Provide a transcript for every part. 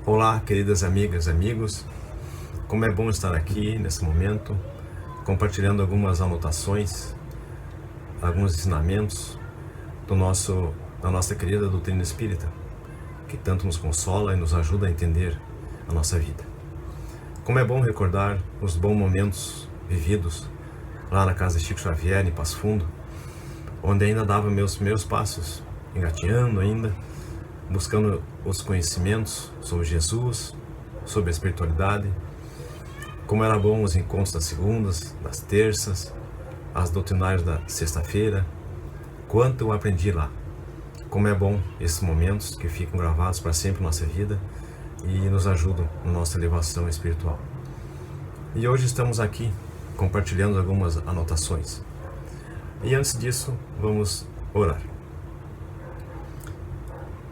Olá, queridas amigas e amigos, como é bom estar aqui nesse momento, compartilhando algumas anotações, alguns ensinamentos da nossa querida doutrina espírita, que tanto nos consola e nos ajuda a entender a nossa vida. Como é bom recordar os bons momentos vividos lá na casa de Chico Xavier, em Passo Fundo, onde ainda dava meus primeiros passos, engateando ainda, buscando os conhecimentos sobre Jesus, sobre a espiritualidade. Como era bom os encontros das segundas, das terças, as doutrinárias da sexta-feira. Quanto eu aprendi lá. Como é bom esses momentos que ficam gravados para sempre na nossa vida e nos ajudam na nossa elevação espiritual. E hoje estamos aqui compartilhando algumas anotações. E antes disso, vamos orar.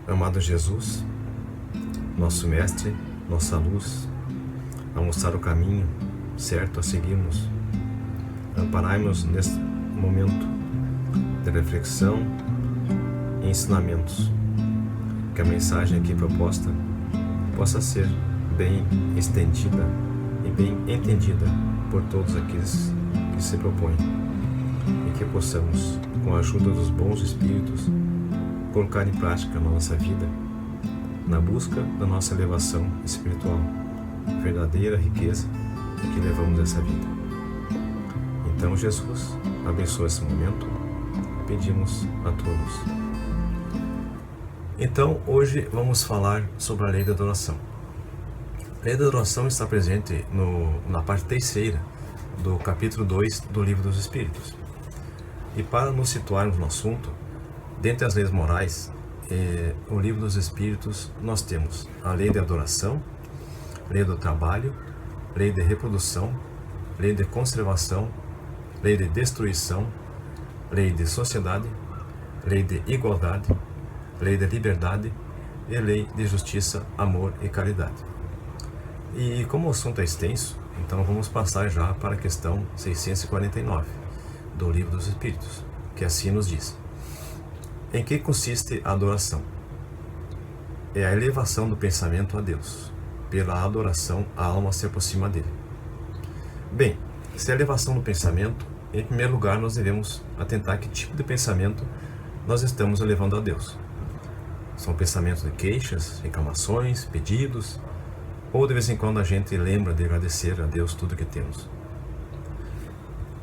Amado Jesus, nosso Mestre, nossa luz, a mostrar o caminho certo a seguirmos, amparai-nos neste momento de reflexão e ensinamentos, que a mensagem aqui proposta possa ser bem estendida e bem entendida por todos aqueles que se propõem, e que possamos, com a ajuda dos bons espíritos, colocar em prática na nossa vida, na busca da nossa elevação espiritual, verdadeira riqueza que levamos essa vida. Então, Jesus, abençoa esse momento, pedimos a todos. Então, hoje vamos falar sobre a lei da adoração. A lei da adoração está presente na parte terceira do capítulo 2 do Livro dos Espíritos. E para nos situarmos no assunto, dentre as leis morais, o Livro dos Espíritos, nós temos a lei de adoração, lei do trabalho, lei de reprodução, lei de conservação, lei de destruição, lei de sociedade, lei de igualdade, lei de liberdade e lei de justiça, amor e caridade. E como o assunto é extenso, então vamos passar já para a questão 649 do Livro dos Espíritos, que assim nos diz: em que consiste a adoração? É a elevação do pensamento a Deus. Pela adoração, a alma se aproxima dele. Bem, se é a elevação do pensamento, em primeiro lugar nós devemos atentar que tipo de pensamento nós estamos elevando a Deus. São pensamentos de queixas, reclamações, pedidos, ou de vez em quando a gente lembra de agradecer a Deus tudo que temos.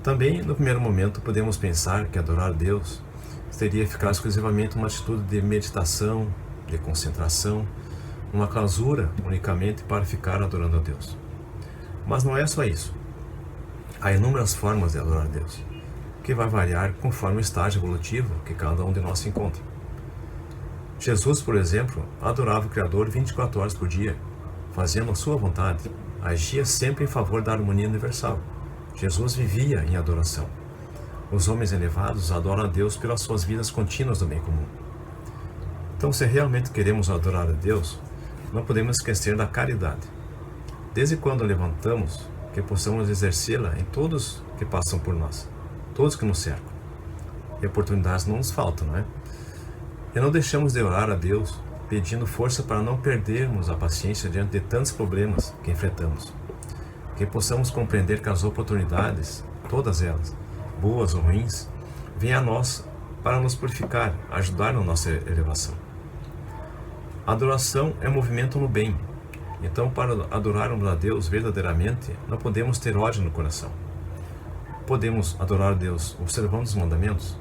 Também, no primeiro momento, podemos pensar que adorar a Deus seria ficar exclusivamente uma atitude de meditação, de concentração, uma clausura unicamente para ficar adorando a Deus. Mas não é só isso. Há inúmeras formas de adorar a Deus, que vai variar conforme o estágio evolutivo que cada um de nós se encontra. Jesus, por exemplo, adorava o Criador 24 horas por dia, fazendo a sua vontade, agia sempre em favor da harmonia universal. Jesus vivia em adoração. Os homens elevados adoram a Deus pelas suas vidas contínuas do bem comum. Então, se realmente queremos adorar a Deus, não podemos esquecer da caridade. Desde quando levantamos, que possamos exercê-la em todos que passam por nós, todos que nos cercam. E oportunidades não nos faltam, não é? E não deixamos de orar a Deus, pedindo força para não perdermos a paciência diante de tantos problemas que enfrentamos. Que possamos compreender que as oportunidades, todas elas, boas ou ruins, vêm a nós para nos purificar, ajudar na nossa elevação. A adoração é movimento no bem. Então, para adorarmos a Deus verdadeiramente, não podemos ter ódio no coração. Podemos adorar a Deus observando os mandamentos.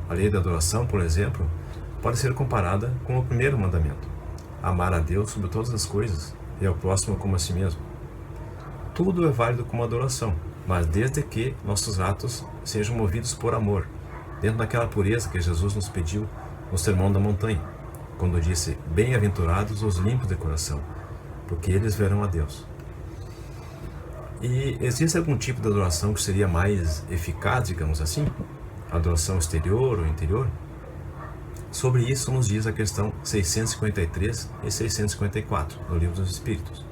A lei da adoração, por exemplo, pode ser comparada com o primeiro mandamento: amar a Deus sobre todas as coisas e ao próximo como a si mesmo. Tudo é válido como adoração, mas desde que nossos atos sejam movidos por amor, dentro daquela pureza que Jesus nos pediu no Sermão da Montanha, quando disse: bem-aventurados os limpos de coração, porque eles verão a Deus. E existe algum tipo de adoração que seria mais eficaz, digamos assim? Adoração exterior ou interior? Sobre isso nos diz a questão 653 e 654 do Livro dos Espíritos.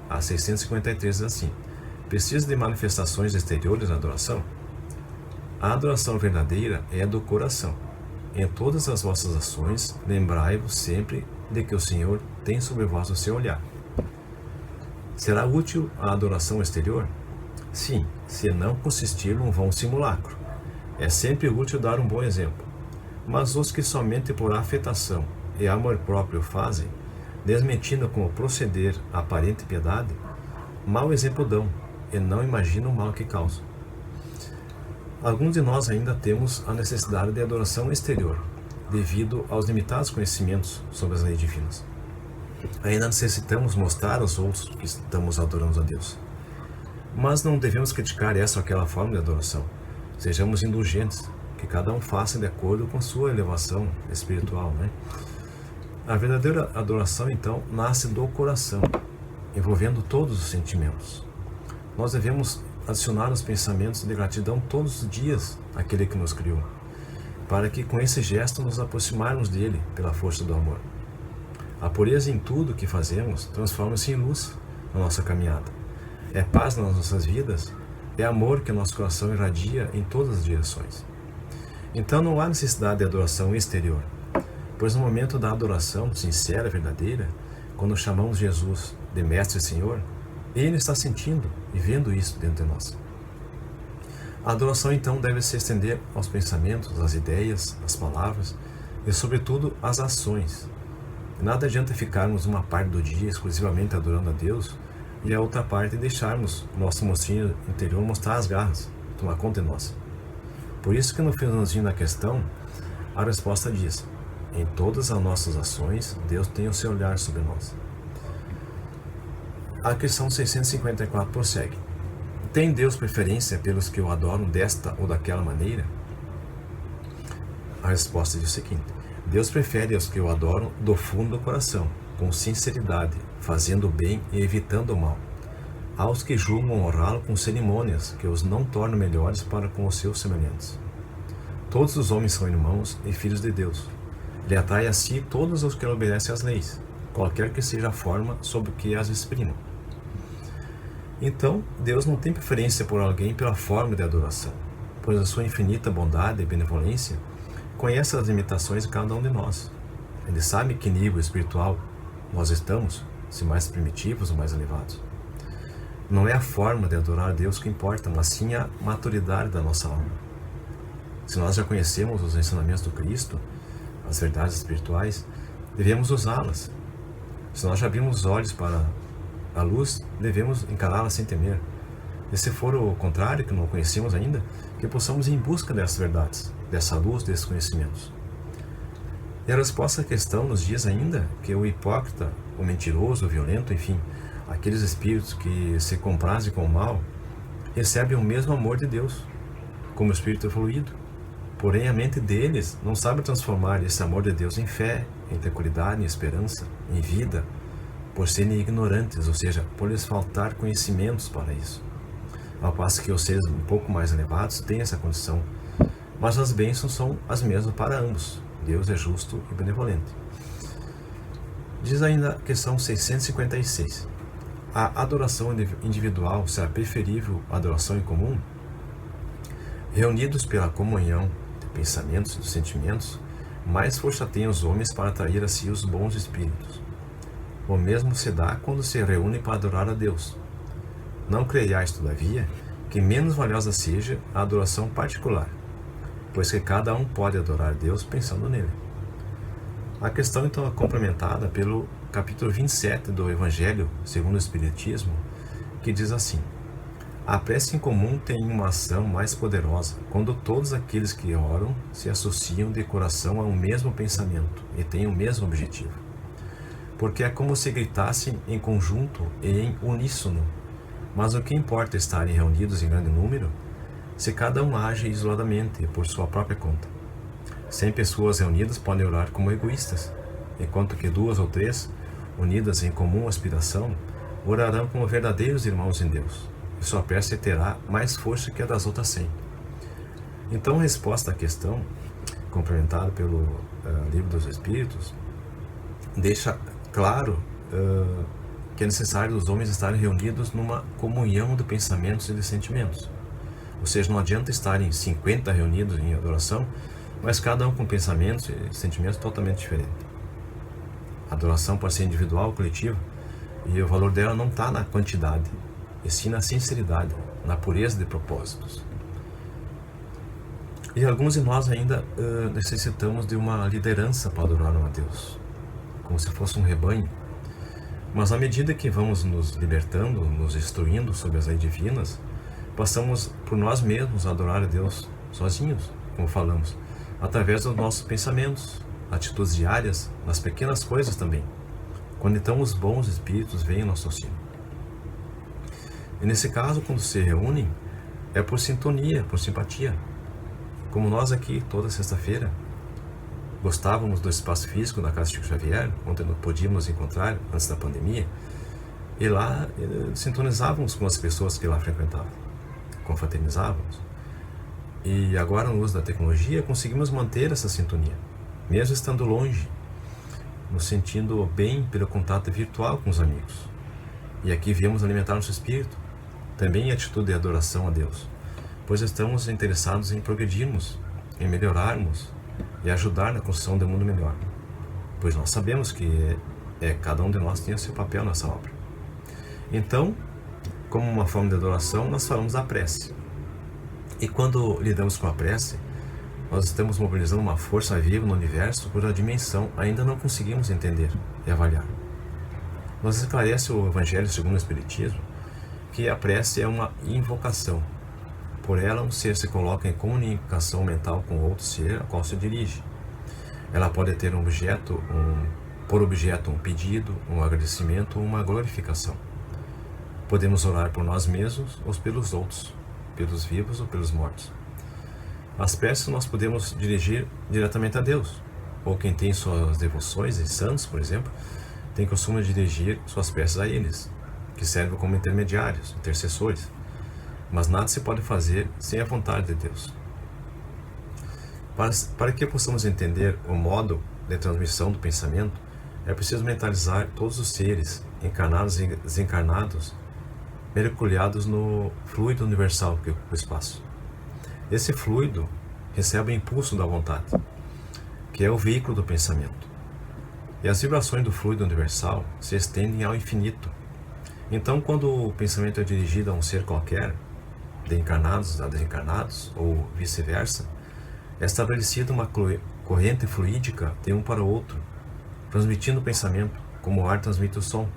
A 653 diz assim: precisa de manifestações exteriores na adoração? A adoração verdadeira é a do coração. Em todas as vossas ações, lembrai-vos sempre de que o Senhor tem sobre vós o seu olhar. Será útil a adoração exterior? Sim, se não consistir num vão simulacro. É sempre útil dar um bom exemplo. Mas os que somente por afetação e amor próprio fazem, desmentindo com o proceder a aparente piedade, mau exemplo dão, e não imaginam o mal que causam. Alguns de nós ainda temos a necessidade de adoração exterior, devido aos limitados conhecimentos sobre as leis divinas. Ainda necessitamos mostrar aos outros que estamos adorando a Deus. Mas não devemos criticar essa ou aquela forma de adoração. Sejamos indulgentes, que cada um faça de acordo com sua elevação espiritual, né? A verdadeira adoração, então, nasce do coração, envolvendo todos os sentimentos. Nós devemos adicionar os pensamentos de gratidão todos os dias àquele que nos criou, para que com esse gesto nos aproximarmos dele pela força do amor. A pureza em tudo que fazemos transforma-se em luz na nossa caminhada. É paz nas nossas vidas, é amor que nosso coração irradia em todas as direções. Então não há necessidade de adoração exterior, pois no momento da adoração sincera e verdadeira, quando chamamos Jesus de Mestre e Senhor, Ele está sentindo e vendo isso dentro de nós. A adoração então deve se estender aos pensamentos, às ideias, às palavras e sobretudo às ações. Nada adianta ficarmos uma parte do dia exclusivamente adorando a Deus e a outra parte deixarmos nosso monstrinho interior mostrar as garras, tomar conta de nós. Por isso que no finalzinho da questão, a resposta diz: em todas as nossas ações, Deus tem o seu olhar sobre nós. A questão 654 prossegue: tem Deus preferência pelos que o adoram desta ou daquela maneira? A resposta diz o seguinte: Deus prefere aos que o adoram do fundo do coração, com sinceridade, fazendo o bem e evitando o mal, aos que julgam honrá-lo com cerimônias que os não tornam melhores para com os seus semelhantes. Todos os homens são irmãos e filhos de Deus. Ele atrai a si todos os que obedecem às leis, qualquer que seja a forma sob que as exprimam. Então, Deus não tem preferência por alguém pela forma de adoração, pois a sua infinita bondade e benevolência conhece as limitações de cada um de nós. Ele sabe que nível espiritual nós estamos, se mais primitivos ou mais elevados. Não é a forma de adorar a Deus que importa, mas sim a maturidade da nossa alma. Se nós já conhecemos os ensinamentos do Cristo, as verdades espirituais, devemos usá-las. Se nós já abrimos os olhos para a luz, devemos encará-la sem temer. E se for o contrário, que não conhecemos ainda, que possamos ir em busca dessas verdades, dessa luz, desses conhecimentos. E a resposta à questão nos diz ainda que o hipócrita, o mentiroso, o violento, enfim, aqueles espíritos que se comprazem com o mal, recebem o mesmo amor de Deus, como espírito evoluído. Porém, a mente deles não sabe transformar esse amor de Deus em fé, em tranquilidade, em esperança, em vida, por serem ignorantes, ou seja, por lhes faltar conhecimentos para isso. Ao passo que os seres um pouco mais elevados têm essa condição, mas as bênçãos são as mesmas para ambos. Deus é justo e benevolente. Diz ainda a questão 656. A adoração individual será preferível à adoração em comum? Reunidos pela comunhão de pensamentos e de sentimentos, mais força têm os homens para atrair a si os bons espíritos. O mesmo se dá quando se reúnem para adorar a Deus. Não creiais, todavia, que menos valiosa seja a adoração particular, pois que cada um pode adorar Deus pensando nele. A questão então é complementada pelo capítulo 27 do Evangelho segundo o Espiritismo, que diz assim: a prece em comum tem uma ação mais poderosa quando todos aqueles que oram se associam de coração a um mesmo pensamento e têm o mesmo objetivo. Porque é como se gritassem em conjunto e em uníssono, mas o que importa é estarem reunidos em grande número se cada um age isoladamente por sua própria conta. 100 pessoas reunidas podem orar como egoístas, enquanto que 2 ou 3, unidas em comum aspiração, orarão como verdadeiros irmãos em Deus, e sua prece terá mais força que a das outras 100. Então, a resposta à questão, complementada pelo Livro dos Espíritos, deixa claro que é necessário os homens estarem reunidos numa comunhão de pensamentos e de sentimentos. Ou seja, não adianta estarem 50 reunidos em adoração, mas cada um com pensamentos e sentimentos totalmente diferentes. A adoração pode ser individual ou coletiva, e o valor dela não está na quantidade, e sim na sinceridade, na pureza de propósitos. E alguns de nós ainda necessitamos de uma liderança para adorar a Deus, como se fosse um rebanho. Mas à medida que vamos nos libertando, nos instruindo sobre as leis divinas, passamos por nós mesmos a adorar a Deus sozinhos, como falamos, através dos nossos pensamentos, atitudes diárias, nas pequenas coisas também, quando então os bons espíritos vêm em nosso auxílio. E nesse caso, quando se reúnem, é por sintonia, por simpatia. Como nós aqui, toda sexta-feira, gostávamos do espaço físico da Casa Chico Xavier, onde podíamos nos encontrar antes da pandemia, e lá sintonizávamos com as pessoas que lá frequentavam, confraternizávamos. E agora, no uso da tecnologia, conseguimos manter essa sintonia, mesmo estando longe, nos sentindo bem pelo contato virtual com os amigos. E aqui viemos alimentar nosso espírito, também em atitude de adoração a Deus, pois estamos interessados em progredirmos, em melhorarmos e ajudar na construção de um mundo melhor, pois nós sabemos que cada um de nós tem o seu papel nessa obra. Então, como uma forma de adoração, nós falamos da prece. E quando lidamos com a prece, nós estamos mobilizando uma força viva no universo cuja dimensão ainda não conseguimos entender e avaliar. Nos esclarece o Evangelho segundo o Espiritismo que a prece é uma invocação. Por ela, um ser se coloca em comunicação mental com outro ser a qual se dirige. Ela pode ter por objeto um pedido, um agradecimento ou uma glorificação. Podemos orar por nós mesmos ou pelos outros, pelos vivos ou pelos mortos. As preces nós podemos dirigir diretamente a Deus, ou quem tem suas devoções e santos, por exemplo, tem costume de dirigir suas preces a eles, que servem como intermediários, intercessores. Mas nada se pode fazer sem a vontade de Deus. Para que possamos entender o modo de transmissão do pensamento, é preciso mentalizar todos os seres, encarnados e desencarnados, mergulhados no fluido universal que ocupa o espaço. Esse fluido recebe o impulso da vontade, que é o veículo do pensamento. E as vibrações do fluido universal se estendem ao infinito. Então, quando o pensamento é dirigido a um ser qualquer, de encarnados a desencarnados, ou vice-versa, é estabelecida uma corrente fluídica de um para o outro, transmitindo o pensamento, como o ar transmite o som.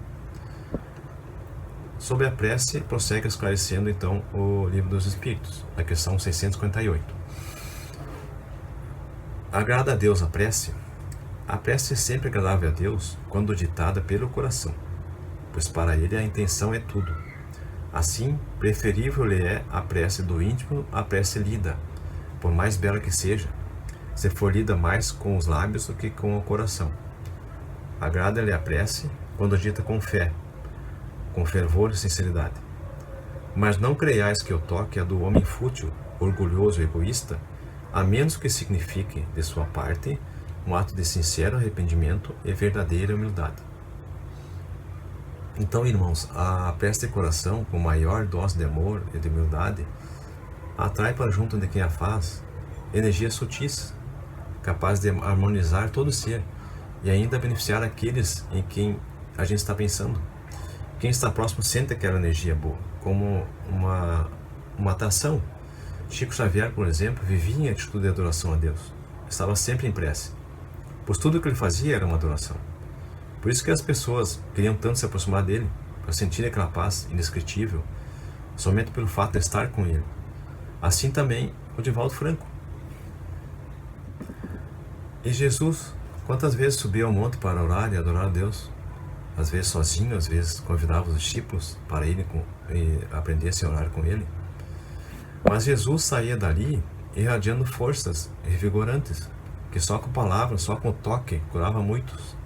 Sobre a prece, prossegue esclarecendo então o Livro dos Espíritos, na questão 658. Agrada a Deus a prece? A prece é sempre agradável a Deus quando ditada pelo coração, pois para ele a intenção é tudo. Assim, preferível lhe é a prece do íntimo à prece lida, por mais bela que seja, se for lida mais com os lábios do que com o coração. Agrada-lhe a prece quando dita com fé, com fervor e sinceridade. Mas não creiais que o toque é do homem fútil, orgulhoso e egoísta, a menos que signifique, de sua parte, um ato de sincero arrependimento e verdadeira humildade. Então, irmãos, a prece de coração, com maior dose de amor e de humildade, atrai para junto de quem a faz energias sutis, capazes de harmonizar todo o ser e ainda beneficiar aqueles em quem a gente está pensando. Quem está próximo sente aquela energia boa, como uma atração. Chico Xavier, por exemplo, vivia em atitude de adoração a Deus. Estava sempre em prece, pois tudo o que ele fazia era uma adoração. Por isso que as pessoas queriam tanto se aproximar dele, para sentir aquela paz indescritível, somente pelo fato de estar com ele. Assim também o Divaldo Franco. E Jesus, quantas vezes subia ao monte para orar e adorar a Deus? Às vezes sozinho, às vezes convidava os discípulos para irem e aprendessem a orar com ele. Mas Jesus saía dali irradiando forças revigorantes, que só com palavras, só com o toque, curava muitos.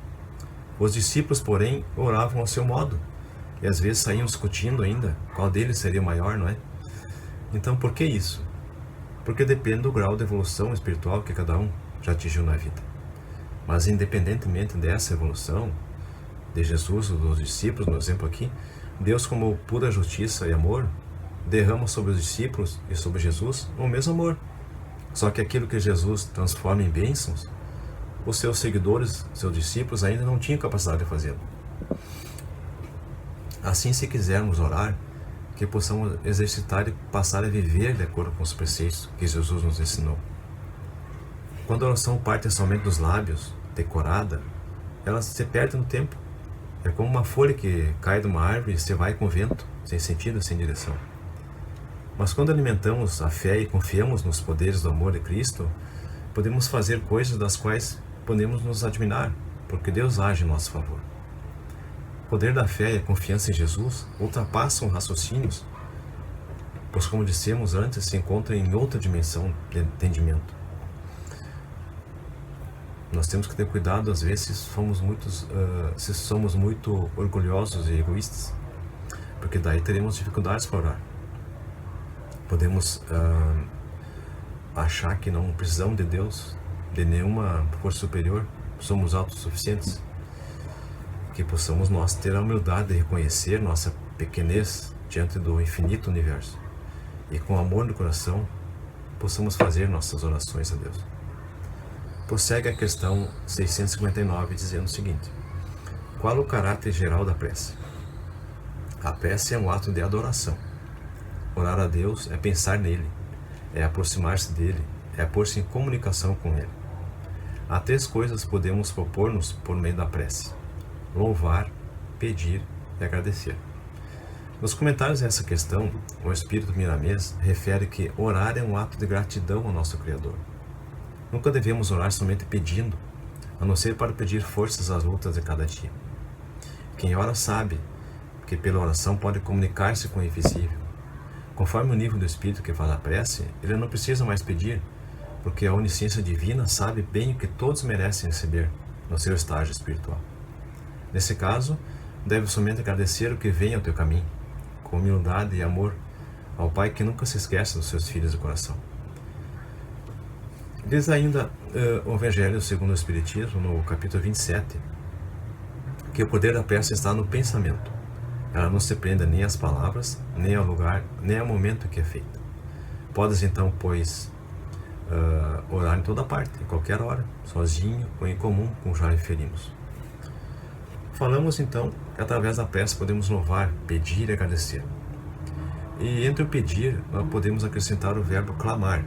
Os discípulos, porém, oravam ao seu modo, e às vezes saíam discutindo ainda qual deles seria o maior, não é? Então, por que isso? Porque depende do grau de evolução espiritual que cada um já atingiu na vida. Mas, independentemente dessa evolução, de Jesus ou dos discípulos, no exemplo aqui, Deus, como pura justiça e amor, derrama sobre os discípulos e sobre Jesus o mesmo amor. Só que aquilo que Jesus transforma em bênçãos, os seus seguidores, seus discípulos, ainda não tinham capacidade de fazê-lo. Assim, se quisermos orar, que possamos exercitar e passar a viver de acordo com os preceitos que Jesus nos ensinou. Quando a oração parte somente dos lábios, decorada, ela se perde no tempo. É como uma folha que cai de uma árvore e se vai com o vento, sem sentido, sem direção. Mas quando alimentamos a fé e confiamos nos poderes do amor de Cristo, podemos fazer coisas das quais podemos nos admirar, porque Deus age em nosso favor. O poder da fé e a confiança em Jesus ultrapassam raciocínios, pois, como dissemos antes, se encontra em outra dimensão de entendimento. Nós temos que ter cuidado, às vezes, se somos muito orgulhosos e egoístas, porque daí teremos dificuldades para orar. Podemos achar que não precisamos de Deus, de nenhuma força superior, somos autossuficientes. Que possamos nós ter a humildade de reconhecer nossa pequenez diante do infinito universo e, com amor no coração, possamos fazer nossas orações a Deus. Prossegue a questão 659, dizendo o seguinte: qual o caráter geral da prece? A prece é um ato de adoração. Orar a Deus é pensar nele, é aproximar-se dele, é pôr-se em comunicação com ele. Há 3 coisas que podemos propor-nos por meio da prece: louvar, pedir e agradecer. Nos comentários dessa questão, o Espírito Miramês refere que orar é um ato de gratidão ao nosso Criador. Nunca devemos orar somente pedindo, a não ser para pedir forças às lutas de cada dia. Quem ora sabe que pela oração pode comunicar-se com o invisível. Conforme o nível do Espírito que faz a prece, ele não precisa mais pedir, porque a onisciência divina sabe bem o que todos merecem receber no seu estágio espiritual. Nesse caso, deve somente agradecer o que vem ao teu caminho, com humildade e amor ao Pai que nunca se esquece dos seus filhos do coração. Diz ainda o Evangelho segundo o Espiritismo, no capítulo 27, que o poder da prece está no pensamento. Ela não se prende nem às palavras, nem ao lugar, nem ao momento em que é feita. Podes então, pois, orar em toda parte, em qualquer hora, sozinho ou em comum, como já referimos. Falamos então que através da prece podemos louvar, pedir e agradecer. E entre o pedir, nós podemos acrescentar o verbo clamar,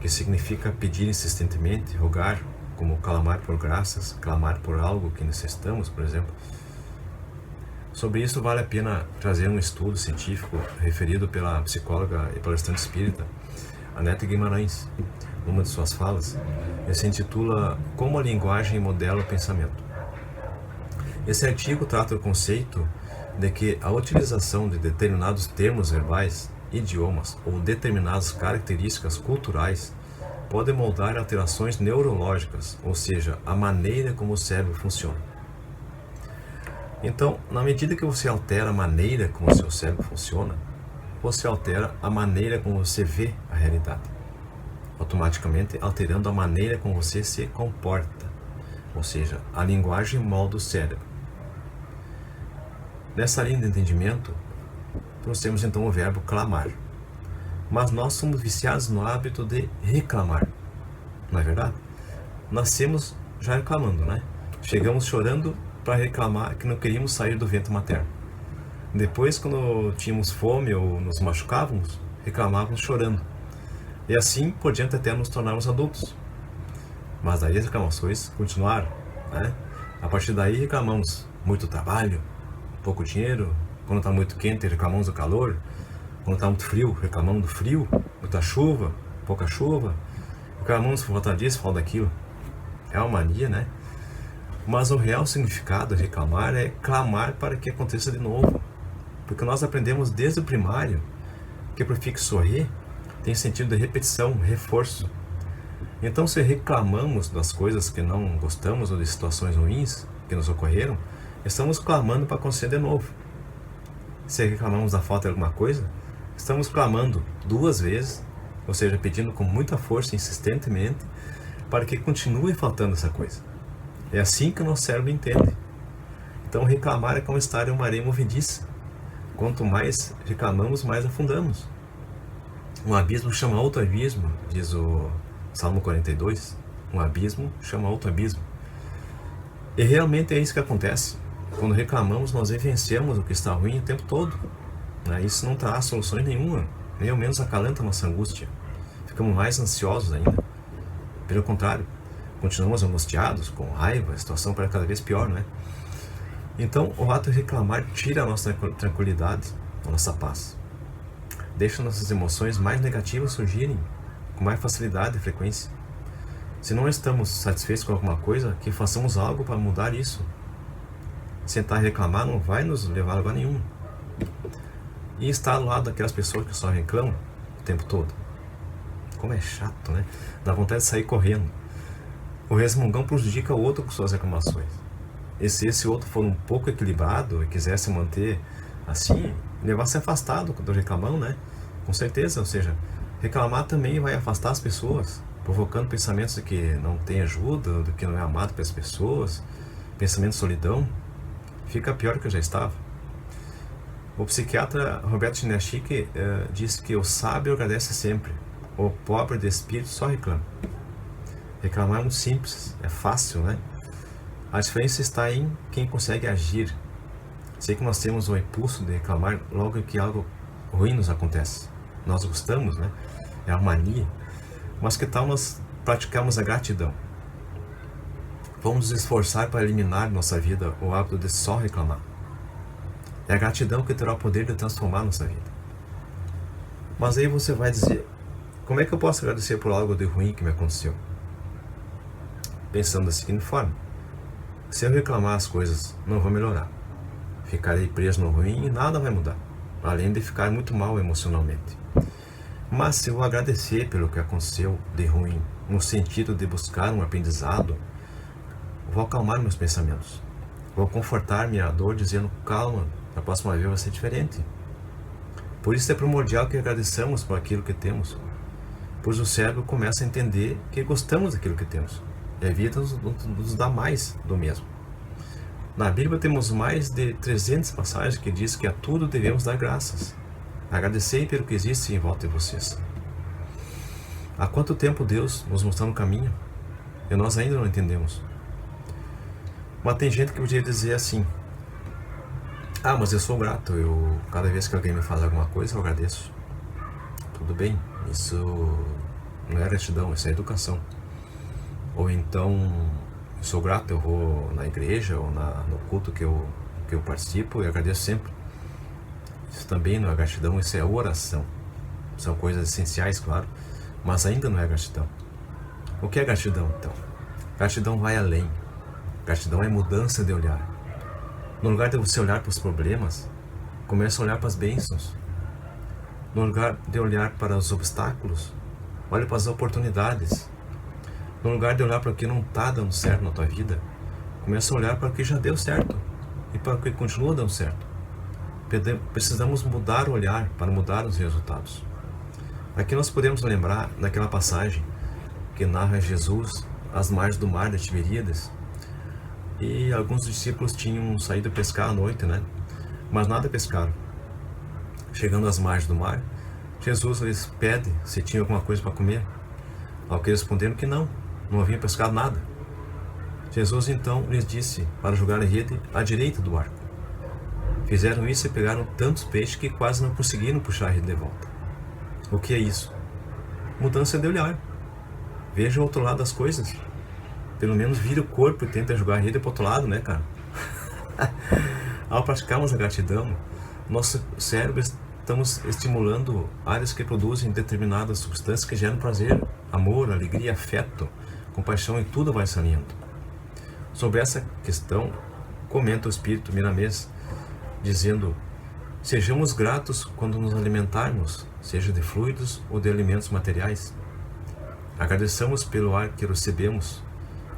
que significa pedir insistentemente, rogar, como clamar por graças, clamar por algo que necessitamos, por exemplo. Sobre isso vale a pena trazer um estudo científico referido pela psicóloga e palestrante espírita Anete Guimarães, numa de suas falas. Ele se intitula Como a Linguagem Modela o Pensamento. Esse artigo trata o conceito de que a utilização de determinados termos verbais, idiomas ou determinadas características culturais pode moldar alterações neurológicas, ou seja, a maneira como o cérebro funciona. Então, na medida que você altera a maneira como o seu cérebro funciona, você altera a maneira como você vê a realidade, automaticamente alterando a maneira como você se comporta, ou seja, a linguagem molda o cérebro. Nessa linha de entendimento, trouxemos então o verbo clamar. Mas nós somos viciados no hábito de reclamar, não é verdade? Nascemos já reclamando, né? Chegamos chorando para reclamar que não queríamos sair do ventre materno. Depois, quando tínhamos fome ou nos machucávamos, reclamávamos chorando. E assim por diante até nos tornarmos adultos. Mas daí as reclamações continuaram, né? A partir daí reclamamos muito trabalho, pouco dinheiro. Quando está muito quente, reclamamos do calor. Quando está muito frio, reclamamos do frio. Muita chuva, pouca chuva. Reclamamos por falta disso, falta daquilo. É uma mania, né? Mas o real significado de reclamar é clamar para que aconteça de novo. Porque nós aprendemos desde o primário que o prefixo re tem sentido de repetição, reforço. Então, se reclamamos das coisas que não gostamos ou de situações ruins que nos ocorreram, estamos clamando para acontecer de novo. Se reclamamos da falta de alguma coisa, estamos clamando 2 vezes, ou seja, pedindo com muita força, insistentemente, para que continue faltando essa coisa. É assim que o nosso cérebro entende. Então, reclamar é como estar em uma areia movediça. Quanto mais reclamamos, mais afundamos. Um abismo chama outro abismo, diz o Salmo 42. Um abismo chama outro abismo. E realmente é isso que acontece. Quando reclamamos, nós vivenciamos o que está ruim o tempo todo. Isso não traz soluções nenhuma, nem ao menos acalenta a nossa angústia. Ficamos mais ansiosos ainda. Pelo contrário, continuamos angustiados, com raiva, a situação parece cada vez pior, não é? Então, o ato de reclamar tira a nossa tranquilidade, a nossa paz. Deixa nossas emoções mais negativas surgirem com mais facilidade e frequência. Se não estamos satisfeitos com alguma coisa, que façamos algo para mudar isso. Sentar e reclamar não vai nos levar a lugar nenhum. E estar ao lado daquelas pessoas que só reclamam o tempo todo. Como é chato, né? Dá vontade de sair correndo. O resmungão prejudica o outro com suas reclamações. E se esse outro for um pouco equilibrado e quiser se manter assim, ele vai se afastar do reclamão, né? Com certeza, ou seja, reclamar também vai afastar as pessoas, provocando pensamentos de que não tem ajuda, de que não é amado pelas pessoas, pensamento de solidão. Fica pior do que já estava. O psiquiatra Roberto Chinachique diz que o sábio agradece sempre, o pobre de espírito só reclama. Reclamar é muito simples, é fácil, né? A diferença está em quem consegue agir. Sei que nós temos o impulso de reclamar logo que algo ruim nos acontece. Nós gostamos, né? É a mania. Mas que tal nós praticarmos a gratidão? Vamos nos esforçar para eliminar de nossa vida o hábito de só reclamar. É a gratidão que terá o poder de transformar nossa vida. Mas aí você vai dizer, como é que eu posso agradecer por algo de ruim que me aconteceu? Pensando da seguinte forma, se eu reclamar as coisas, não vão melhorar. Ficarei preso no ruim e nada vai mudar, além de ficar muito mal emocionalmente. Mas se eu agradecer pelo que aconteceu de ruim, no sentido de buscar um aprendizado, vou acalmar meus pensamentos. Vou confortar minha dor dizendo, calma, da próxima vez vai ser diferente. Por isso é primordial que agradeçamos por aquilo que temos, pois o cérebro começa a entender que gostamos daquilo que temos. E a vida nos dá mais do mesmo. Na Bíblia temos mais de 300 passagens que diz que a tudo devemos dar graças. Agradecei pelo que existe em volta de vocês. Há quanto tempo Deus nos mostrou um caminho e nós ainda não entendemos? Mas tem gente que podia dizer assim, mas eu sou grato, cada vez que alguém me faz alguma coisa eu agradeço. Tudo bem, isso não é gratidão, isso é educação. Ou então, eu sou grato, eu vou na igreja ou no culto que eu participo e agradeço sempre. Isso também não é gratidão, isso é oração. São coisas essenciais, claro, mas ainda não é gratidão. O que é gratidão, então? Gratidão vai além. Gratidão é mudança de olhar. No lugar de você olhar para os problemas, comece a olhar para as bênçãos. No lugar de olhar para os obstáculos, olhe para as oportunidades. No lugar de olhar para o que não está dando certo na tua vida, comece a olhar para o que já deu certo e para o que continua dando certo. Precisamos mudar o olhar para mudar os resultados. Aqui nós podemos lembrar daquela passagem que narra Jesus às margens do mar de Tiberíades, e alguns discípulos tinham saído pescar à noite, né? Mas nada pescaram. Chegando às margens do mar, Jesus lhes pede se tinha alguma coisa para comer. Ao que responderam que não haviam pescado nada. Jesus então lhes disse para jogar a rede à direita do barco. Fizeram isso e pegaram tantos peixes que quase não conseguiram puxar a rede de volta. O que é isso? Mudança de olhar. Veja o outro lado das coisas. Pelo menos vira o corpo e tenta jogar a rede para o outro lado, né, cara? Ao praticarmos a gratidão, nosso cérebro estamos estimulando áreas que produzem determinadas substâncias que geram prazer, amor, alegria, afeto, compaixão, e tudo vai se alinhando. Sobre essa questão, comenta o Espírito Miramês, dizendo, sejamos gratos quando nos alimentarmos, seja de fluidos ou de alimentos materiais. Agradeçamos pelo ar que recebemos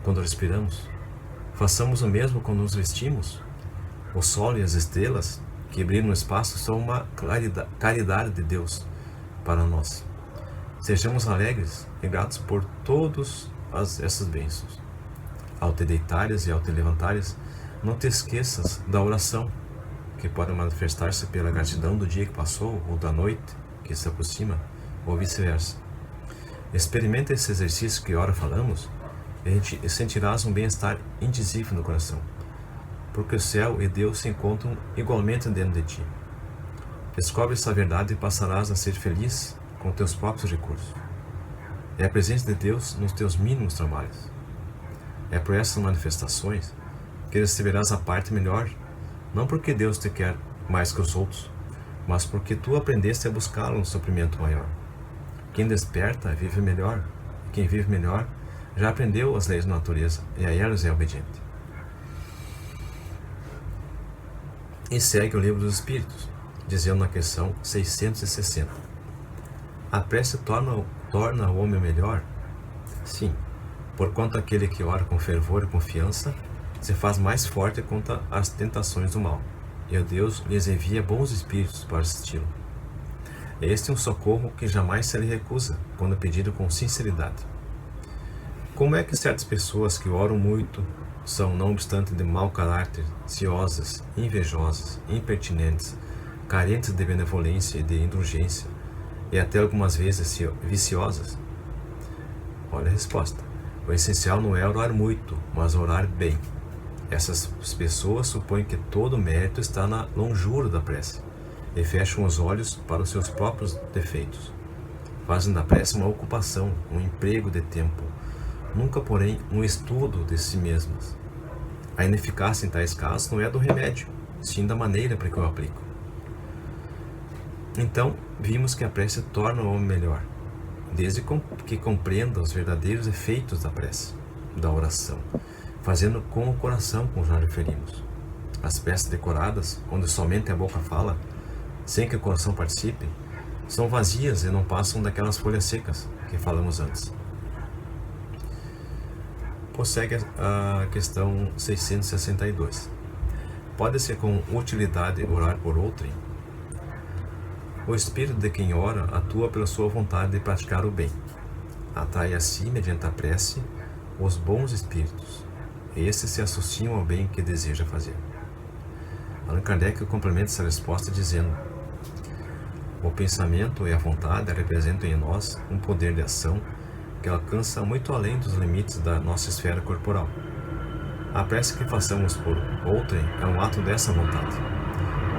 quando respiramos. Façamos o mesmo quando nos vestimos. O sol e as estrelas que brilham no espaço são uma caridade de Deus para nós. Sejamos alegres e gratos por todas essas bênçãos. Ao te deitares e ao te levantares, não te esqueças da oração, que pode manifestar-se pela gratidão do dia que passou ou da noite que se aproxima, ou vice-versa. Experimente esse exercício que ora falamos e sentirás um bem-estar indizível no coração, porque o céu e Deus se encontram igualmente dentro de ti. Descobre essa verdade e passarás a ser feliz com teus próprios recursos. É a presença de Deus nos teus mínimos trabalhos. É por essas manifestações que receberás a parte melhor, não porque Deus te quer mais que os outros, mas porque tu aprendeste a buscá-lo no suprimento maior. Quem desperta vive melhor, e quem vive melhor já aprendeu as leis da natureza e a elas é obediente. E segue o livro dos Espíritos, dizendo na questão 660. A prece torna o homem melhor? Sim, porquanto aquele que ora com fervor e confiança se faz mais forte contra as tentações do mal, e a Deus lhes envia bons espíritos para assisti-lo. Este é um socorro que jamais se lhe recusa, quando pedido com sinceridade. Como é que certas pessoas que oram muito são, não obstante de mau caráter, ciosas, invejosas, impertinentes, carentes de benevolência e de indulgência, e até algumas vezes viciosas? Olha a resposta. O essencial não é orar muito, mas orar bem. Essas pessoas supõem que todo o mérito está na longura da prece e fecham os olhos para os seus próprios defeitos. Fazem da prece uma ocupação, um emprego de tempo, nunca, porém, um estudo de si mesmas. A ineficácia em tais casos não é do remédio, sim da maneira para que eu aplico. Então, vimos que a prece torna o homem melhor, desde que compreenda os verdadeiros efeitos da prece, da oração, fazendo com o coração, como já referimos. As preces decoradas, onde somente a boca fala, sem que o coração participe, são vazias e não passam daquelas folhas secas que falamos antes. Prossegue a questão 662. Pode ser com utilidade orar por outrem? O espírito de quem ora atua pela sua vontade de praticar o bem. Atrai a si, mediante a prece, os bons espíritos. Estes se associam ao bem que deseja fazer. Allan Kardec complementa essa resposta dizendo: o pensamento e a vontade representam em nós um poder de ação que alcança muito além dos limites da nossa esfera corporal. A prece que façamos por outrem é um ato dessa vontade.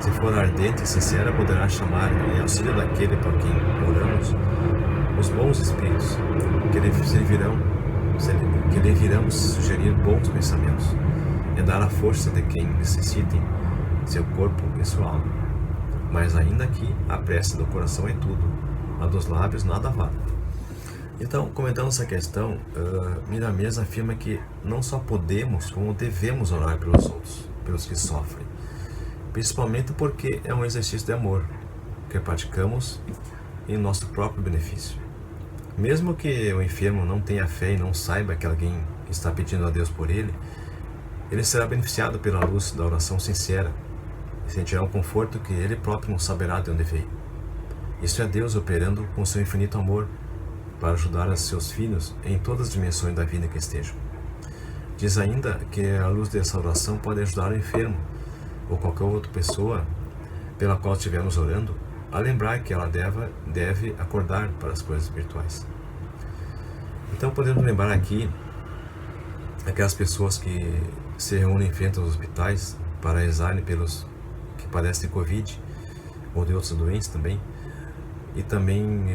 Se for ardente e sincera, poderá chamar em auxílio daquele por quem oramos os bons espíritos, que lhe virão sugerir bons pensamentos e dar a força de quem necessitem seu corpo e sua alma. Mas ainda aqui, a prece do coração é tudo, a dos lábios nada vale. Então, comentando essa questão, Miramês afirma que não só podemos, como devemos orar pelos outros, pelos que sofrem, principalmente porque é um exercício de amor que praticamos em nosso próprio benefício. Mesmo que o enfermo não tenha fé e não saiba que alguém está pedindo a Deus por ele, ele será beneficiado pela luz da oração sincera e sentirá um conforto que ele próprio não saberá de onde veio. Isso é Deus operando com seu infinito amor para ajudar os seus filhos em todas as dimensões da vida que estejam. Diz ainda que a luz dessa oração pode ajudar o enfermo ou qualquer outra pessoa pela qual estivermos orando a lembrar que ela deve acordar para as coisas virtuais. Então podemos lembrar aqui aquelas pessoas que se reúnem em frente aos hospitais para rezarem pelos que padecem de Covid ou de outras doenças também, e também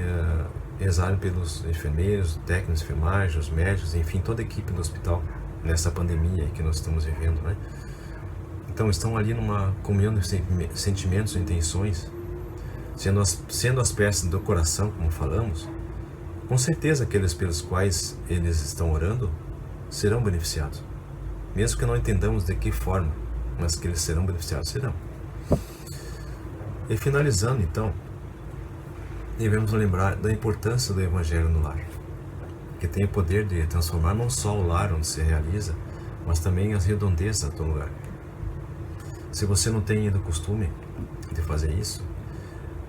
rezarem pelos enfermeiros, técnicos de enfermagem, os médicos, enfim, toda a equipe do hospital nessa pandemia que nós estamos vivendo, né? Então estão ali numa comunhão de sentimentos e intenções, sendo as preces do coração, como falamos, com certeza aqueles pelos quais eles estão orando serão beneficiados, mesmo que não entendamos de que forma, mas que eles serão beneficiados, serão. E finalizando então, devemos lembrar da importância do Evangelho no lar, que tem o poder de transformar não só o lar onde se realiza, mas também as redondezas do lugar. Se você não tem ainda o costume de fazer isso,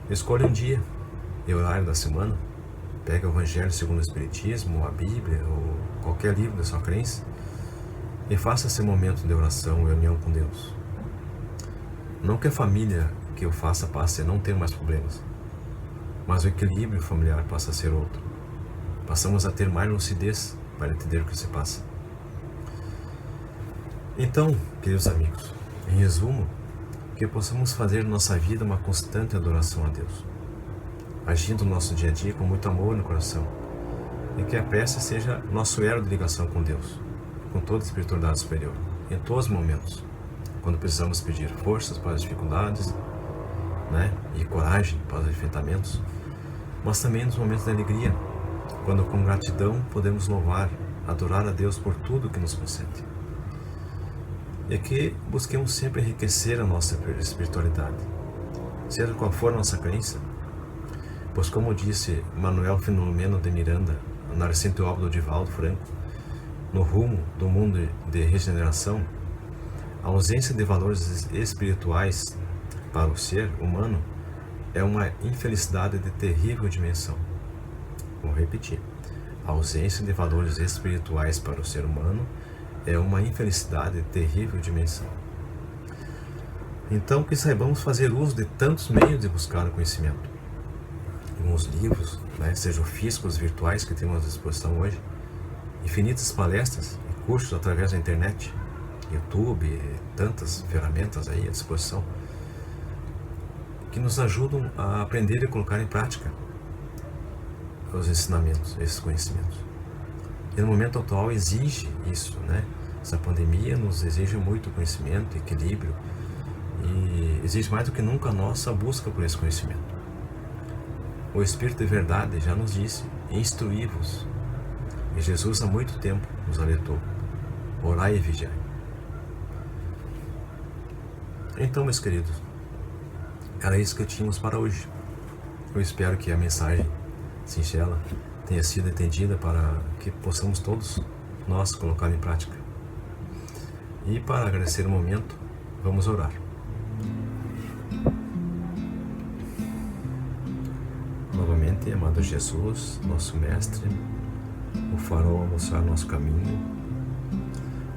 escolha um dia e horário da semana, pega o Evangelho segundo o Espiritismo, ou a Bíblia, ou qualquer livro da sua crença, e faça esse momento de oração e união com Deus. Não que a família que o faça passe a não ter mais problemas, mas o equilíbrio familiar passa a ser outro. Passamos a ter mais lucidez para entender o que se passa. Então, queridos amigos, em resumo, que possamos fazer de nossa vida uma constante adoração a Deus, agindo no nosso dia a dia com muito amor no coração, e que a prece seja nosso elo de ligação com Deus, com toda a espiritualidade superior, em todos os momentos, quando precisamos pedir forças para as dificuldades, e coragem para os enfrentamentos, mas também nos momentos de alegria, quando com gratidão podemos louvar, adorar a Deus por tudo que nos concede. E que busquemos sempre enriquecer a nossa espiritualidade, seja qual for a nossa crença, pois como disse Manuel Filomeno de Miranda, na recente obra do Divaldo Franco, no rumo do mundo de regeneração, a ausência de valores espirituais para o ser humano é uma infelicidade de terrível dimensão. Vou repetir. A ausência de valores espirituais para o ser humano é uma infelicidade de terrível dimensão. Então, que saibamos fazer uso de tantos meios de buscar o conhecimento. Os livros, sejam físicos, virtuais, que temos à disposição hoje, infinitas palestras e cursos através da internet, YouTube, tantas ferramentas aí à disposição, que nos ajudam a aprender e colocar em prática os ensinamentos, esses conhecimentos. E no momento atual exige isso, Essa pandemia nos exige muito conhecimento, equilíbrio, e exige mais do que nunca a nossa busca por esse conhecimento. O Espírito de Verdade já nos disse: instruí-vos. E Jesus há muito tempo nos alertou: orai e vigiai. Então, meus queridos, era isso que tínhamos para hoje. Eu espero que a mensagem singela tenha sido entendida para que possamos todos nós colocar em prática. E para agradecer o momento, vamos orar. Novamente, amado Jesus, nosso Mestre, o farol a mostrar nosso caminho,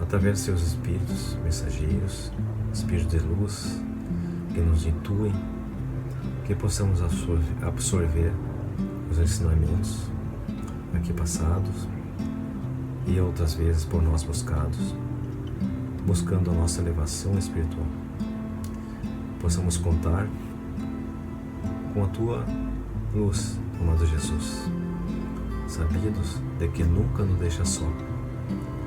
através de seus espíritos mensageiros, espíritos de luz, que nos intuem, que possamos absorver os ensinamentos aqui passados e outras vezes por nós buscados, buscando a nossa elevação espiritual. Possamos contar com a Tua luz, amado Jesus, sabidos de que nunca nos deixa só,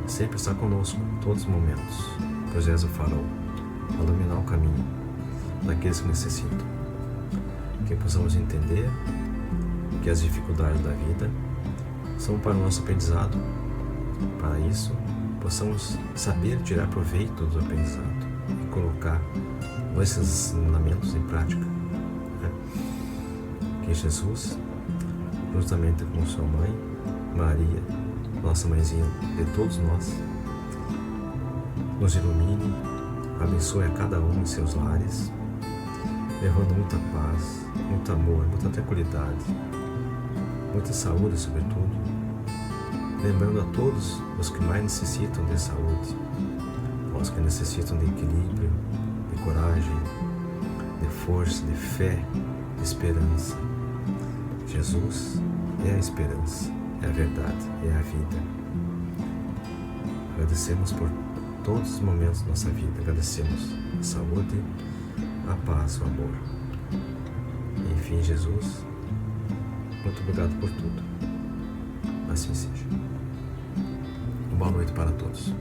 sempre está conosco em todos os momentos, pois és o farol a iluminar o caminho daqueles que necessitam. Que possamos entender que as dificuldades da vida são para o nosso aprendizado. Para isso, possamos saber tirar proveito do aprendizado e colocar esses ensinamentos em prática. Que Jesus, juntamente com sua mãe, Maria, nossa mãezinha de todos nós, nos ilumine, abençoe a cada um em seus lares, levando muita paz, muito amor, muita tranquilidade, muita saúde, sobretudo, lembrando a todos os que mais necessitam de saúde, aos que necessitam de equilíbrio, de coragem, de força, de fé, de esperança. Jesus é a esperança, é a verdade, é a vida. Agradecemos por todos os momentos da nossa vida, agradecemos a saúde, a paz, o amor. Enfim, Jesus, muito obrigado por tudo. Assim seja. Boa noite para todos.